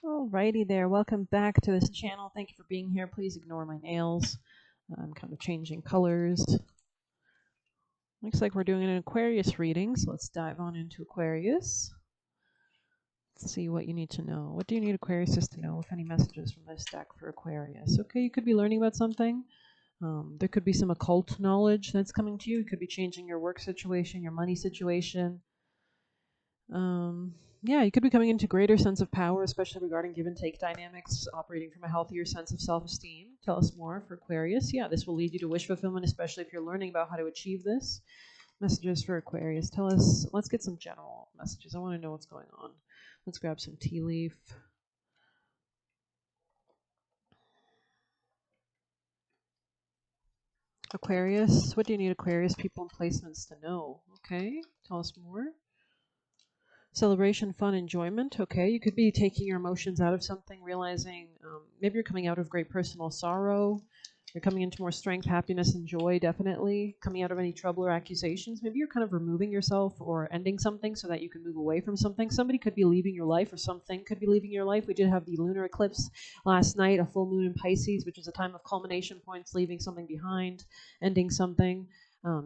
Alrighty there, welcome back to this channel. Thank you for being here. Please ignore my nails. I'm kind of changing colors. Looks like we're doing an Aquarius reading, so let's dive on into Aquarius. Let's see what you need to know. What do you need Aquariuses to know, if any messages from this deck for Aquarius? Okay, you could be learning about something. There could be some occult knowledge that's coming to you. You could be changing your work situation, your money situation. Yeah, you could be coming into greater sense of power, especially regarding give and take dynamics, operating from a healthier sense of self-esteem. Tell us more for Aquarius. Yeah, this will lead you to wish fulfillment, especially if you're learning about how to achieve this. Messages for Aquarius. Tell us, let's get some general messages. I want to know what's going on. Let's grab some tea leaf. Aquarius, what do you need Aquarius people and placements to know? Okay, tell us more. Celebration, fun, enjoyment. Okay, you could be taking your emotions out of something, realizing maybe you're coming out of great personal sorrow. You're coming into more strength, happiness, and joy, definitely. Coming out of any trouble or accusations. Maybe you're kind of removing yourself or ending something so that you can move away from something. Somebody could be leaving your life, or something could be leaving your life. We did have the lunar eclipse last night, a full moon in Pisces, which is a time of culmination points, leaving something behind, ending something.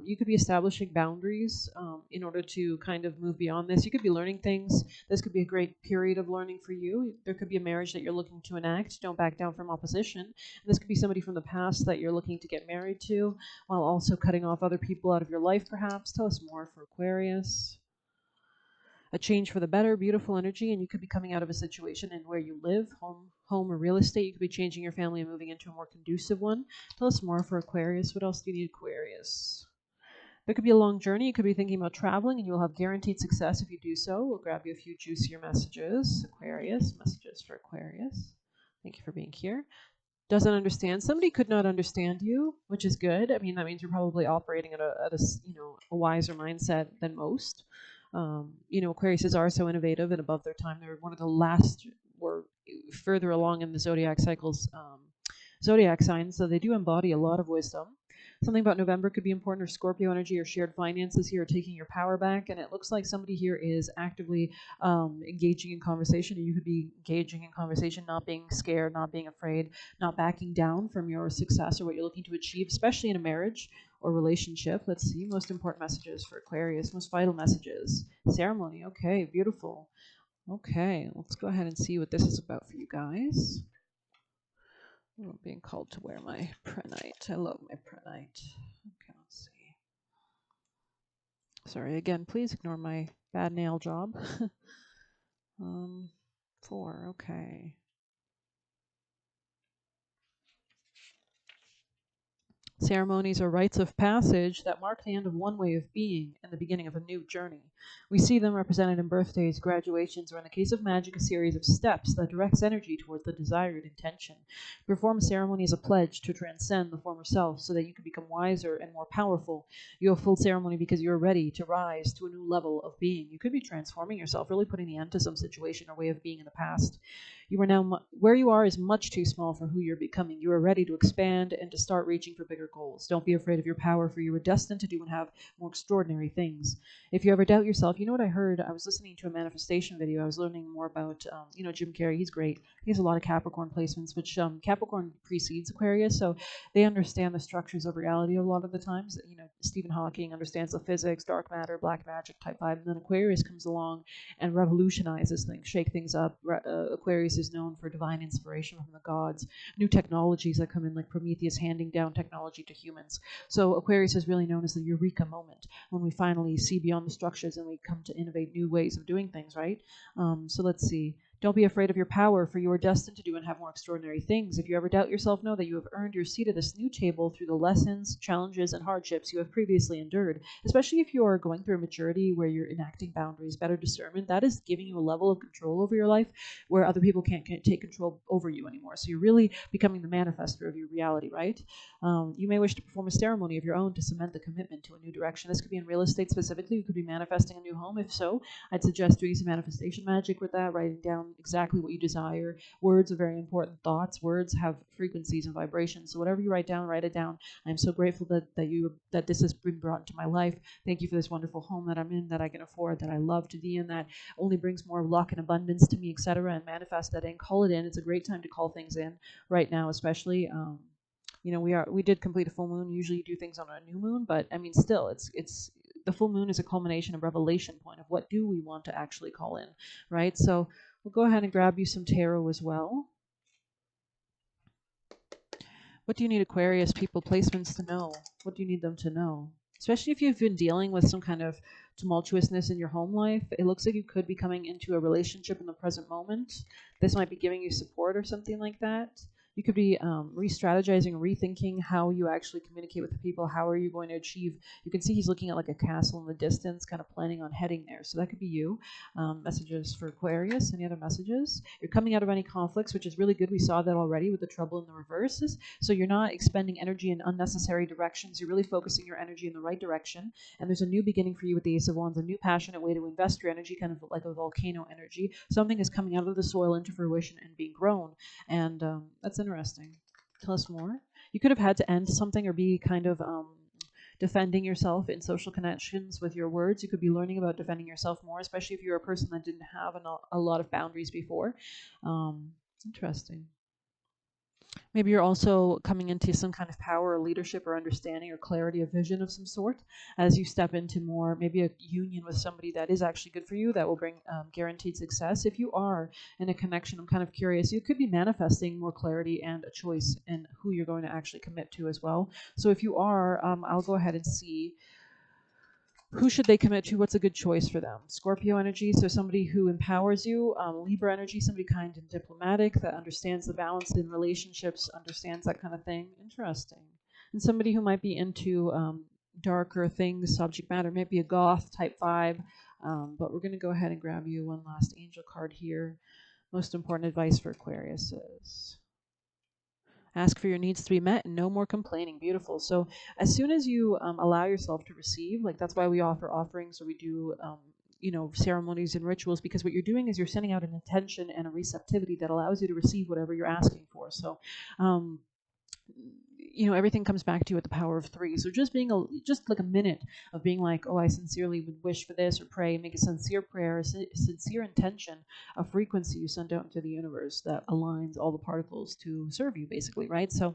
You could be establishing boundaries in order to kind of move beyond this. You could be learning things. This could be a great period of learning for you. There could be a marriage that you're looking to enact. Don't back down from opposition. And this could be somebody from the past that you're looking to get married to, while also cutting off other people out of your life, perhaps. Tell us more for Aquarius. A change for the better, beautiful energy, and you could be coming out of a situation in where you live, home or real estate. You could be changing your family and moving into a more conducive one. Tell us more for Aquarius. What else do you need, Aquarius? There could be a long journey. You could be thinking about traveling, and you'll have guaranteed success if you do so. We'll grab you a few juicier messages. Aquarius, messages for Aquarius. Thank you for being here. Doesn't understand. Somebody could not understand you, which is good. I mean, that means you're probably operating at a wiser mindset than most. Aquariuses are so innovative and above their time. They're one of the last, or further along in the zodiac cycles, zodiac signs, so they do embody a lot of wisdom. Something about November could be important, or Scorpio energy, or shared finances here, or taking your power back. And it looks like somebody here is actively engaging in conversation, or you could be engaging in conversation, not being scared, not being afraid, not backing down from your success or what you're looking to achieve, especially in a marriage or relationship. Let's see, most important messages for Aquarius, most vital messages. Ceremony, okay, beautiful. Okay, let's go ahead and see what this is about for you guys. I'm being called to wear my prenite. I love my prenite. Okay, let's see. Sorry, again, please ignore my bad nail job. 4, okay. Ceremonies are rites of passage that mark the end of one way of being and the beginning of a new journey. We see them represented in birthdays, graduations, or in the case of magic, a series of steps that directs energy towards the desired intention. Perform a ceremony as a pledge to transcend the former self so that you can become wiser and more powerful. You have full ceremony because you are ready to rise to a new level of being. You could be transforming yourself, really putting the end to some situation or way of being in the past. You are now where you are is much too small for who you're becoming. You are ready to expand and to start reaching for bigger goals. Don't be afraid of your power, for you are destined to do and have more extraordinary things. If you ever doubt yourself, you know what I heard? I was listening to a manifestation video. I was learning more about, Jim Carrey. He's great. He has a lot of Capricorn placements, which Capricorn precedes Aquarius, so they understand the structures of reality a lot of the times. Stephen Hawking understands the physics, dark matter, black magic type vibe, and then Aquarius comes along and revolutionizes things, shake things up. Aquarius is known for divine inspiration from the gods, new technologies that come in, like Prometheus handing down technology to humans. So Aquarius is really known as the eureka moment, when we finally see beyond the structures and we come to innovate new ways of doing things, right? So let's see. Don't be afraid of your power, for you are destined to do and have more extraordinary things. If you ever doubt yourself, know that you have earned your seat at this new table through the lessons, challenges, and hardships you have previously endured. Especially if you are going through a maturity where you're enacting boundaries, better discernment, that is giving you a level of control over your life where other people can't take control over you anymore. So you're really becoming the manifester of your reality, right? You may wish to perform a ceremony of your own to cement the commitment to a new direction. This could be in real estate specifically. You could be manifesting a new home. If so, I'd suggest doing some manifestation magic with that, writing down down exactly what you desire. Words are very important. Thoughts, words have frequencies and vibrations. So whatever you write down, write it down. I'm so grateful that this has been brought into my life. Thank you for this wonderful home that I'm in, that I can afford, that I love to be in, that only brings more luck and abundance to me, etc. And manifest that in. Call it in. It's a great time to call things in right now, especially. We did complete a full moon. Usually you do things on a new moon, but I mean, still, it's the full moon is a culmination, a revelation point of what do we want to actually call in, right? So we'll go ahead and grab you some tarot as well. What do you need Aquarius people placements to know? What do you need them to know? Especially if you've been dealing with some kind of tumultuousness in your home life, it looks like you could be coming into a relationship in the present moment. This might be giving you support or something like that. You could be re-strategizing, rethinking how you actually communicate with the people. How are you going to achieve? You can see he's looking at like a castle in the distance, kind of planning on heading there. So that could be you. Messages for Aquarius. Any other messages? You're coming out of any conflicts, which is really good. We saw that already with the trouble in the reverses. So you're not expending energy in unnecessary directions. You're really focusing your energy in the right direction. And there's a new beginning for you with the Ace of Wands, a new passionate way to invest your energy, kind of like a volcano energy. Something is coming out of the soil into fruition and being grown. And that's interesting. Tell us more. You could have had to end something or be kind of defending yourself in social connections with your words. You could be learning about defending yourself more, especially if you're a person that didn't have a lot of boundaries before. Interesting. Maybe you're also coming into some kind of power or leadership or understanding or clarity of vision of some sort as you step into more, maybe a union with somebody that is actually good for you, that will bring guaranteed success. If you are in a connection, I'm kind of curious, you could be manifesting more clarity and a choice in who you're going to actually commit to as well. So if you are, I'll go ahead and see who should they commit to? What's a good choice for them? Scorpio energy, so somebody who empowers you. Libra energy, somebody kind and diplomatic that understands the balance in relationships, understands that kind of thing. Interesting. And somebody who might be into darker things, subject matter, maybe a goth type vibe. But we're going to go ahead and grab you one last angel card here. Most important advice for Aquarius is ask for your needs to be met and no more complaining. Beautiful. So as soon as you allow yourself to receive, like that's why we offer offerings or we do, ceremonies and rituals, because what you're doing is you're sending out an intention and a receptivity that allows you to receive whatever you're asking for. So, everything comes back to you with the power of three. So just just like a minute of being like, oh, I sincerely would wish for this, or pray, make a sincere prayer, a sincere intention, a frequency you send out into the universe that aligns all the particles to serve you, basically, right? So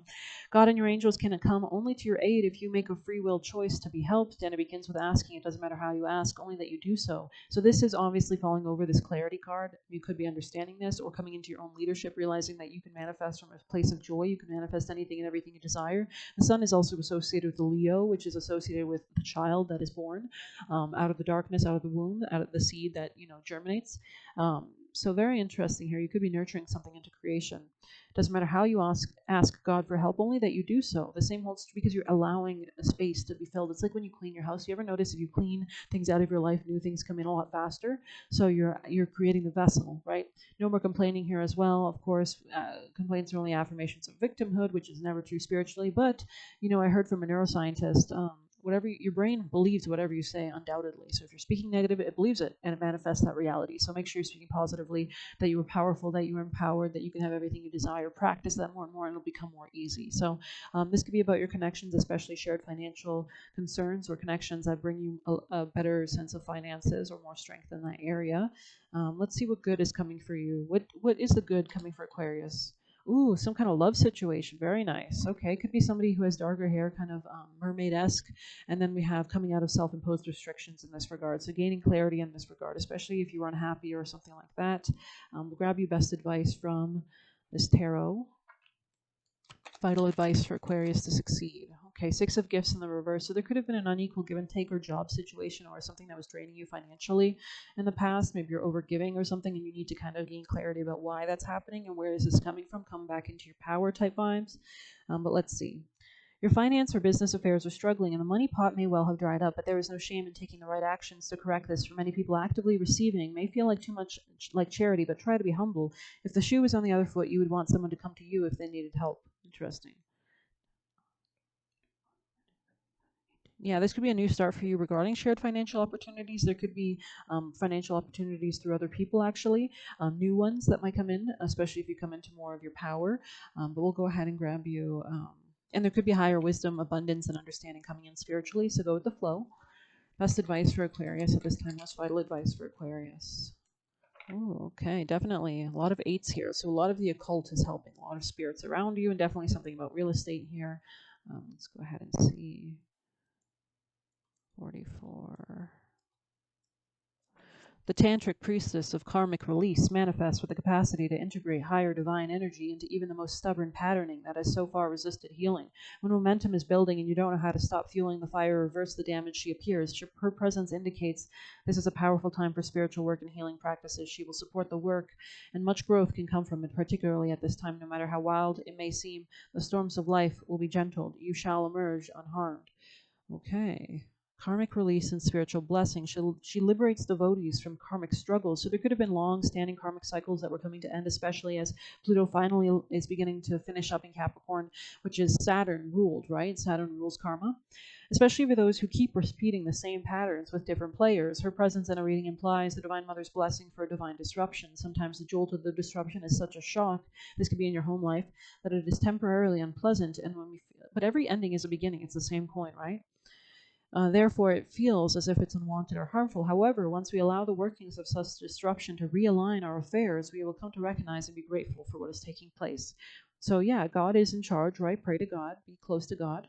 God and your angels can come only to your aid if you make a free will choice to be helped, and it begins with asking. It doesn't matter how you ask, only that you do so. So this is obviously falling over this clarity card. You could be understanding this or coming into your own leadership, realizing that you can manifest from a place of joy. You can manifest anything and everything you desire. The sun is also associated with the Leo, which is associated with the child that is born out of the darkness, out of the womb, out of the seed that germinates. So very interesting here. You could be nurturing something into creation. Doesn't matter how you ask God for help, only that you do so. The same holds true because you're allowing a space to be filled. It's like when you clean your house. You ever notice if you clean things out of your life, new things come in a lot faster? So you're creating the vessel, right? No more complaining here as well. Of course, complaints are only affirmations of victimhood, which is never true spiritually. But, I heard from a neuroscientist, whatever your brain believes whatever you say, undoubtedly. So if you're speaking negative, it believes it and it manifests that reality. So make sure you're speaking positively, that you are powerful, that you are empowered, that you can have everything you desire. Practice that more and more and it'll become more easy. So this could be about your connections, especially shared financial concerns or connections that bring you a better sense of finances or more strength in that area. Let's see what good is coming for you. What is the good coming for Aquarius? Ooh, some kind of love situation. Very nice. Okay, could be somebody who has darker hair, kind of mermaid-esque. And then we have coming out of self-imposed restrictions in this regard. So gaining clarity in this regard, especially if you're unhappy or something like that. We'll grab you best advice from this tarot. Vital advice for Aquarius to succeed. Okay, Six of Gifts in the reverse. So there could have been an unequal give and take or job situation or something that was draining you financially in the past. Maybe you're overgiving or something and you need to kind of gain clarity about why that's happening and where is this coming from. Come back into your power type vibes. But let's see. Your finance or business affairs are struggling and the money pot may well have dried up, but there is no shame in taking the right actions to correct this. For many people, actively receiving may feel like too much like charity, but try to be humble. If the shoe was on the other foot, you would want someone to come to you if they needed help. Interesting. Yeah, this could be a new start for you regarding shared financial opportunities. There could be financial opportunities through other people, actually, new ones that might come in, especially if you come into more of your power. But we'll go ahead and grab you. And there could be higher wisdom, abundance, and understanding coming in spiritually. So go with the flow. Best advice for Aquarius at this time. Most vital advice for Aquarius. Oh, okay, definitely. A lot of eights here. So a lot of the occult is helping. A lot of spirits around you, and definitely something about real estate here. Let's go ahead and see. 44. The tantric priestess of karmic release manifests with the capacity to integrate higher divine energy into even the most stubborn patterning that has so far resisted healing. When momentum is building and you don't know how to stop fueling the fire or reverse the damage, she appears. Her presence indicates this is a powerful time for spiritual work and healing practices. She will support the work, and much growth can come from it, particularly at this time. No matter how wild it may seem, the storms of life will be gentled. You shall emerge unharmed. Okay. Karmic release and spiritual blessing. She liberates devotees from karmic struggles. So there could have been long-standing karmic cycles that were coming to end, especially as Pluto finally is beginning to finish up in Capricorn, which is Saturn ruled, right? Saturn rules karma. Especially for those who keep repeating the same patterns with different players. Her presence in a reading implies the Divine Mother's blessing for a divine disruption. Sometimes the jolt of the disruption is such a shock, this could be in your home life, that it is temporarily unpleasant. And but every ending is a beginning. It's the same coin, right? Therefore, it feels as if it's unwanted or harmful. However, once we allow the workings of such disruption to realign our affairs, we will come to recognize and be grateful for what is taking place. So, yeah, God is in charge, right? Pray to God, be close to God.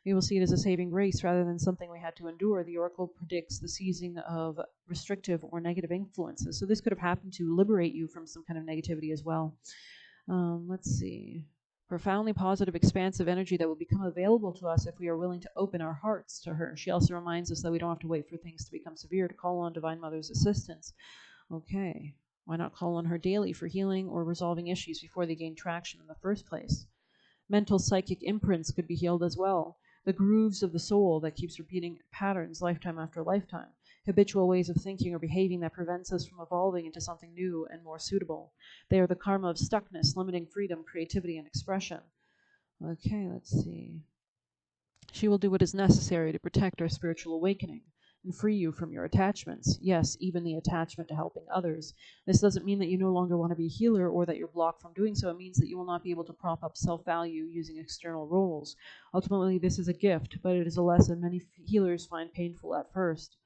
We will see it as a saving grace rather than something we had to endure. The oracle predicts the seizing of restrictive or negative influences. So, this could have happened to liberate you from some kind of negativity as well. Let's see. Profoundly positive, expansive energy that will become available to us if we are willing to open our hearts to her. She also reminds us that we don't have to wait for things to become severe to call on Divine Mother's assistance. Okay. Why not call on her daily for healing or resolving issues before they gain traction in the first place? Mental psychic imprints could be healed as well. The grooves of the soul that keeps repeating patterns lifetime after lifetime. Habitual ways of thinking or behaving that prevents us from evolving into something new and more suitable. They are the karma of stuckness, limiting freedom, creativity, and expression. Okay, let's see. She will do what is necessary to protect our spiritual awakening and free you from your attachments. Yes, even the attachment to helping others. This doesn't mean that you no longer want to be a healer or that you're blocked from doing so. It means that you will not be able to prop up self-value using external roles. Ultimately, this is a gift, but it is a lesson many healers find painful at first.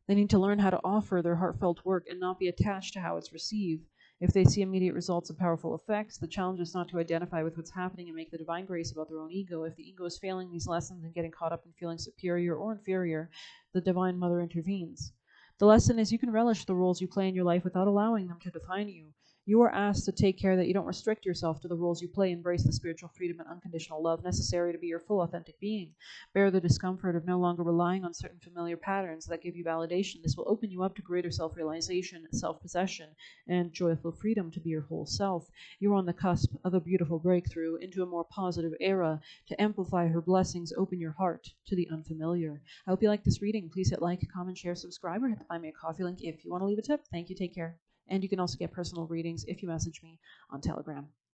They need to learn how to offer their heartfelt work and not be attached to how it's received. If they see immediate results and powerful effects, the challenge is not to identify with what's happening and make the divine grace about their own ego. If the ego is failing these lessons and getting caught up in feeling superior or inferior, the Divine Mother intervenes. The lesson is you can relish the roles you play in your life without allowing them to define you. You are asked to take care that you don't restrict yourself to the roles you play. Embrace the spiritual freedom and unconditional love necessary to be your full authentic being. Bear the discomfort of no longer relying on certain familiar patterns that give you validation. This will open you up to greater self-realization, self-possession, and joyful freedom to be your whole self. You are on the cusp of a beautiful breakthrough into a more positive era. To amplify her blessings, open your heart to the unfamiliar. I hope you like this reading. Please hit like, comment, share, subscribe, or hit the Buy Me a Coffee link if you want to leave a tip. Thank you. Take care. And you can also get personal readings if you message me on Telegram.